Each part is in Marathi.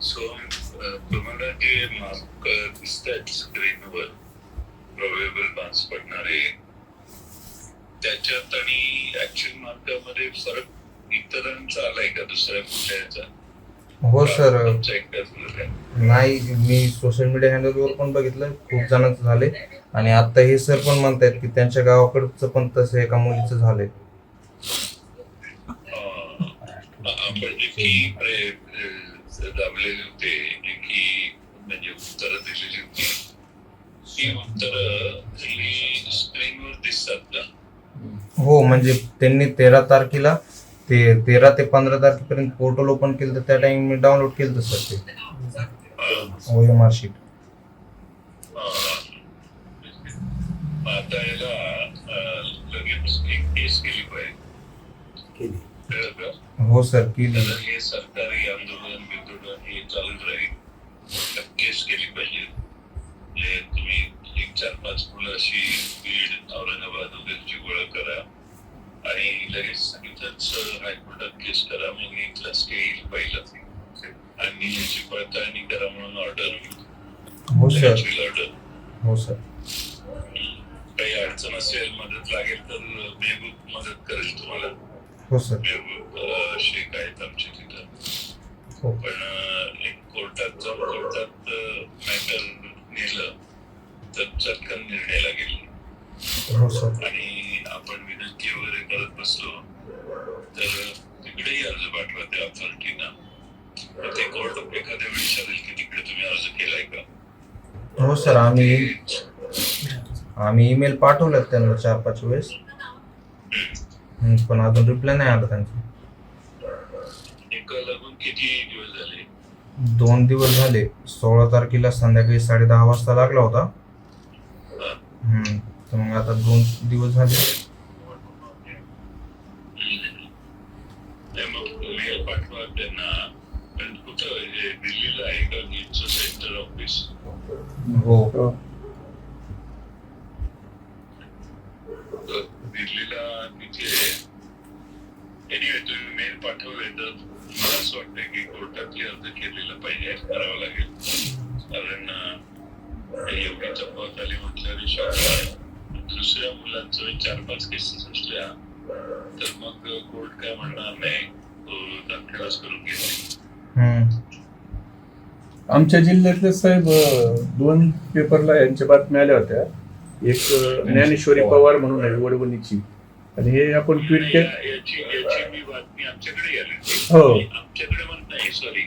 सो तुम्हाला जे मार्क दिसतात स्क्रीनवर प्रोबेबल मार्क्स पडणारे त्याच्यात आणि ऍक्च्युअल मार्कामध्ये फरक इतरांचा आलाय का दुसऱ्या कुठल्याचा? हो सर, एकटाच झालाय? नाही मी सोशल मीडिया हँडलवर पण बघितलं, खूप जणांचं झाले आणि आता हे सर पण म्हणतायत की त्यांच्या गावाकडचं पण तसं एका मुलीचं झालंय. आपण जे की दाबलेले होते जे की म्हणजे उत्तरं दिलेली होती ती उत्तरं स्क्रीनवर दिसतात का? हो, म्हणजे त्यांनी 13 तारखेला ते 13 ते 15 तारखेपर्यंत पोर्टल ओपन केलं तर त्या टाइम मी डाउनलोड केलं सर ते OMR शीट. आता याला लगेच एक केस केली पाहिजे. कळलं का? हो सर, केली. तर हे सरकारी आंदोलन बिंदोलन हे चालूच राहील. केस केली पाहिजे. म्हणजे तुम्ही 1-4-5 मुलं अशी बीड औरंगाबाद वगैरेची गोळा करा आणि लगेच इथंच हायकोर्टात केस करा. मग इथला स्टे येईल पहिला आणि याची पडताळणी करा म्हणून ऑर्डर. हो सर. ऑर्डर. हो सर. काही अडचण असेल मदत लागेल तर मेहबूब मदत करेल तुम्हाला. हो सर. मेहबूब शेख आहेत आमचे तिथं. हो. पण एक कोर्टात जाऊन कोर्टात मॅटर नेलं तर चटकन निर्णय लागेल. हो सर. आणि आपण विनंती वगैरे करत बसलो तर तिकडेही अर्ज पाठवा त्या अथॉरिटीना. ते कोर्ट एखाद्या वेळी विचारेल की तिकडे तुम्ही अर्ज केलाय का. हो सर, आम्ही ईमेल पाठवलेत त्यांना 4-5 वेळेस, पण अजून रिप्लाय नाही आला त्यांचा. एका लागून किती दिवस झाले? 2 दिवस झाले. 16 तारखेला संध्याकाळी 10:30 वाजता लागला होता. तर मग आता 2 दिवस झाले. मग मेल पाठवा त्यांना. पण कुठं दिल्लीला आहे का नीटचं सेंटर ऑफिस? हो. दिल्लीला तिथे एनिवे तुम्ही मेल पाठवले तर मला असं वाटतं की कोर्टातले अर्ज केलेला पाहिजे, करावं लागेल. कारण एवढी चपात आली म्हटल्यावर दुसऱ्या मुलांचं 4-5 केसेस असल्या तर मग कोर्ट काय म्हणणार नाही, दाखलाच करून घेतली. आमच्या जिल्ह्यातले साहेब 2 पेपरला यांच्या बातम्या आल्या होत्या. एक ज्ञानेश्वरी पवार म्हणून आहे वडवणीची, आणि हे आपण ट्विट याची मी बातमी आमच्याकडे आली. हो, आमच्याकडे म्हणत नाही, सॉरी,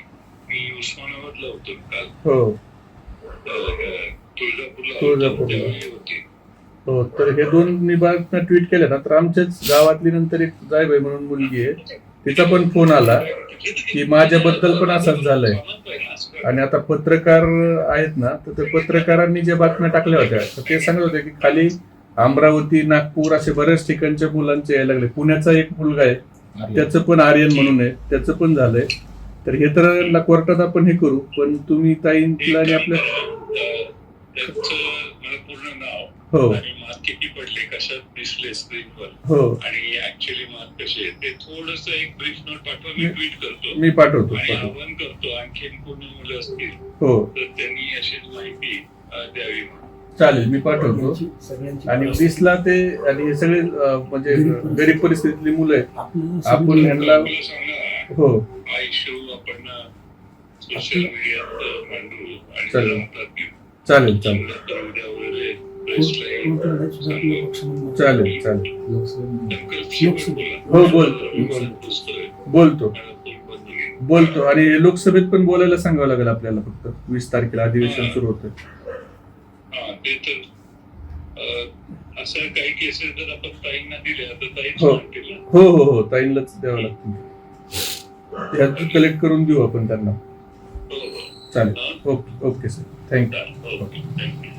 मी उस्मानाबादला होतो काल. हो, तुळजापूरला होती. हो. तर हे 2 बातम्या ट्विट केल्या ना, तर आमच्याच गावातली नंतर एक जायबाई म्हणून मुलगी आहे, तिचा पण फोन आला की माझ्याबद्दल पण असंच झालंय. आणि आता पत्रकार आहेत ना, तर ते पत्रकारांनी ज्या बातम्या टाकल्या होत्या तर ते सांगत होते की खाली अमरावती, नागपूर असे बऱ्याच ठिकाणच्या मुलांचे यायला लागले. पुण्याचा एक मुलगा आहे, त्याचं पण आर्यन म्हणून आहे, त्याचं पण झालंय. तर हे तर कोर्टात आपण हे करू, पण तुम्ही ताईंला आणि आपल्या पूर्ण नाव हो आणि मार्क किती पडले, कशात दिसले स्क्रीनवर, हो, आणि ऍक्च्युअली मार्क कसे ते थोडस एक ब्रीफ नोट पाठवा. मी ट्विट करतो, मी पाठवतो. आणि आवाहन करतो आणखीन कोणी मुलं असतील हो, तर त्यांनी अशीच माहिती द्यावी म्हणून. चालेल, मी पाठवतो. आणि 20ला ते, आणि हे सगळे म्हणजे गरीब परिस्थितीतली मुलं आहेत, आपण ह्यांना सांगा हो हा इश्यू आपण सोशल मीडियात मांडू आणि चालेल. चालेल चालेल उद्या वगैरे प्रेसला येऊन सांगू. चालेल चालेल हो, बोलतो. आणि लोकसभेत पण बोलायला सांगावं लागेल आपल्याला. फक्त 20 तारखेला अधिवेशन सुरू होतं. ते तर असं काही केसेस जर आपण ताईंना दिल्या तर ताईच हो. म्हणतील. हो हो हो, ताईंलाच द्यावं लागतं. ह्यात कलेक्ट करून देऊ आपण त्यांना. हो हो, चालेल. Okay okay sir, thank you. Okay, thank you.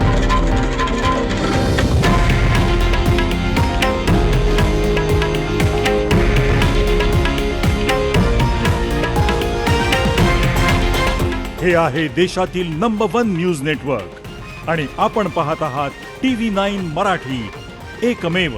हे आहे देशातील नंबर 1 न्यूज नेटवर्क आणि आपण पाहत आहात TV9 मराठी, एकमेव.